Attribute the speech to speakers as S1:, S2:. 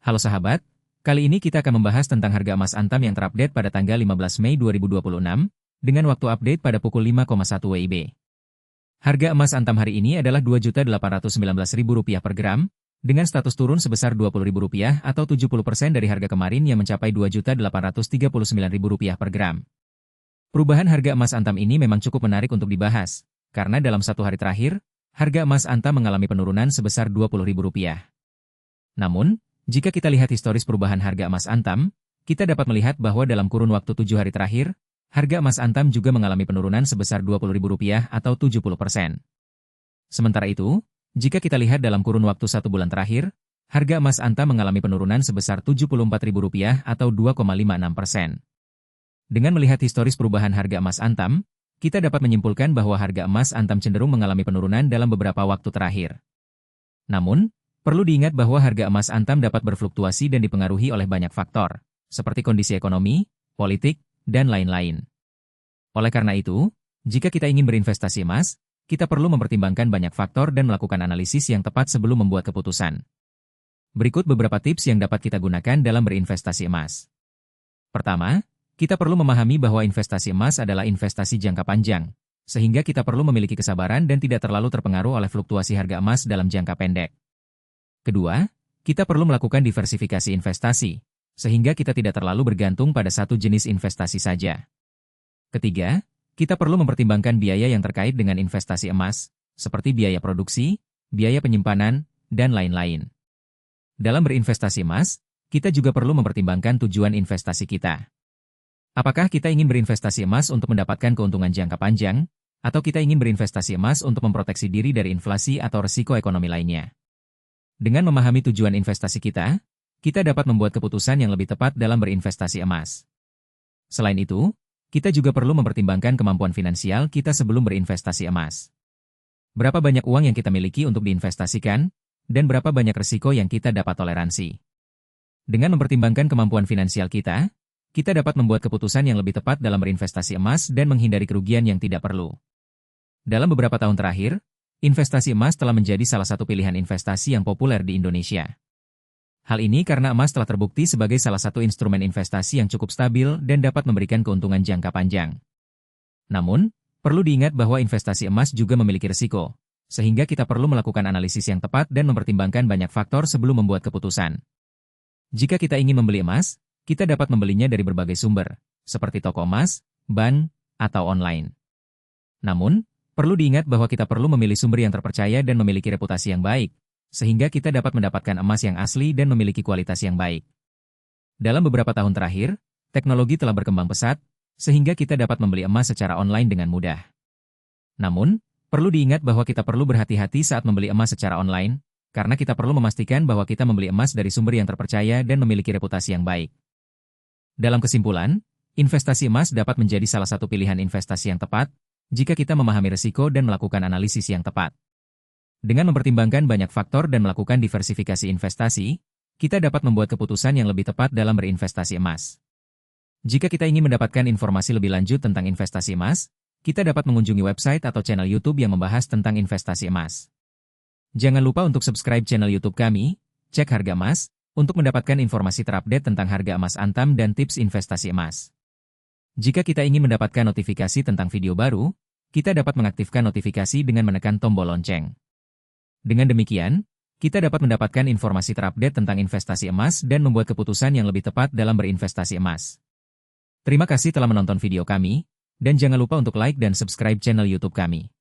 S1: Halo sahabat, kali ini kita akan membahas tentang harga emas Antam yang terupdate pada tanggal 15 Mei 2026, dengan waktu update pada pukul 5,1 WIB. Harga emas Antam hari ini adalah Rp2.819.000 per gram, dengan status turun sebesar Rp20.000 atau 70% dari harga kemarin yang mencapai Rp2.839.000 per gram. Perubahan harga emas Antam ini memang cukup menarik untuk dibahas, karena dalam satu hari terakhir, harga emas Antam mengalami penurunan sebesar Rp20.000. Namun, jika kita lihat historis perubahan harga emas Antam, kita dapat melihat bahwa dalam kurun waktu 7 hari terakhir, harga emas Antam juga mengalami penurunan sebesar Rp20.000 atau 70%. Sementara itu, jika kita lihat dalam kurun waktu 1 bulan terakhir, harga emas Antam mengalami penurunan sebesar Rp74.000 atau 2,56%. Dengan melihat historis perubahan harga emas Antam, kita dapat menyimpulkan bahwa harga emas Antam cenderung mengalami penurunan dalam beberapa waktu terakhir. Namun, perlu diingat bahwa harga emas Antam dapat berfluktuasi dan dipengaruhi oleh banyak faktor, seperti kondisi ekonomi, politik, dan lain-lain. Oleh karena itu, jika kita ingin berinvestasi emas, kita perlu mempertimbangkan banyak faktor dan melakukan analisis yang tepat sebelum membuat keputusan. Berikut beberapa tips yang dapat kita gunakan dalam berinvestasi emas. Pertama, kita perlu memahami bahwa investasi emas adalah investasi jangka panjang, sehingga kita perlu memiliki kesabaran dan tidak terlalu terpengaruh oleh fluktuasi harga emas dalam jangka pendek. Kedua, kita perlu melakukan diversifikasi investasi, sehingga kita tidak terlalu bergantung pada satu jenis investasi saja. Ketiga, kita perlu mempertimbangkan biaya yang terkait dengan investasi emas, seperti biaya produksi, biaya penyimpanan, dan lain-lain. Dalam berinvestasi emas, kita juga perlu mempertimbangkan tujuan investasi kita. Apakah kita ingin berinvestasi emas untuk mendapatkan keuntungan jangka panjang, atau kita ingin berinvestasi emas untuk memproteksi diri dari inflasi atau risiko ekonomi lainnya? Dengan memahami tujuan investasi kita dapat membuat keputusan yang lebih tepat dalam berinvestasi emas. Selain itu, kita juga perlu mempertimbangkan kemampuan finansial kita sebelum berinvestasi emas. Berapa banyak uang yang kita miliki untuk diinvestasikan, dan berapa banyak risiko yang kita dapat toleransi. Dengan mempertimbangkan kemampuan finansial kita dapat membuat keputusan yang lebih tepat dalam berinvestasi emas dan menghindari kerugian yang tidak perlu. Dalam beberapa tahun terakhir, investasi emas telah menjadi salah satu pilihan investasi yang populer di Indonesia. Hal ini karena emas telah terbukti sebagai salah satu instrumen investasi yang cukup stabil dan dapat memberikan keuntungan jangka panjang. Namun, perlu diingat bahwa investasi emas juga memiliki risiko, sehingga kita perlu melakukan analisis yang tepat dan mempertimbangkan banyak faktor sebelum membuat keputusan. Jika kita ingin membeli emas, kita dapat membelinya dari berbagai sumber, seperti toko emas, bank, atau online. Namun, perlu diingat bahwa kita perlu memilih sumber yang terpercaya dan memiliki reputasi yang baik, sehingga kita dapat mendapatkan emas yang asli dan memiliki kualitas yang baik. Dalam beberapa tahun terakhir, teknologi telah berkembang pesat, sehingga kita dapat membeli emas secara online dengan mudah. Namun, perlu diingat bahwa kita perlu berhati-hati saat membeli emas secara online, karena kita perlu memastikan bahwa kita membeli emas dari sumber yang terpercaya dan memiliki reputasi yang baik. Dalam kesimpulan, investasi emas dapat menjadi salah satu pilihan investasi yang tepat, jika kita memahami risiko dan melakukan analisis yang tepat. Dengan mempertimbangkan banyak faktor dan melakukan diversifikasi investasi, kita dapat membuat keputusan yang lebih tepat dalam berinvestasi emas. Jika kita ingin mendapatkan informasi lebih lanjut tentang investasi emas, kita dapat mengunjungi website atau channel YouTube yang membahas tentang investasi emas. Jangan lupa untuk subscribe channel YouTube kami, Cek Harga Emas, untuk mendapatkan informasi terupdate tentang harga emas Antam dan tips investasi emas. Jika kita ingin mendapatkan notifikasi tentang video baru, kita dapat mengaktifkan notifikasi dengan menekan tombol lonceng. Dengan demikian, kita dapat mendapatkan informasi terupdate tentang investasi emas dan membuat keputusan yang lebih tepat dalam berinvestasi emas. Terima kasih telah menonton video kami, dan jangan lupa untuk like dan subscribe channel YouTube kami.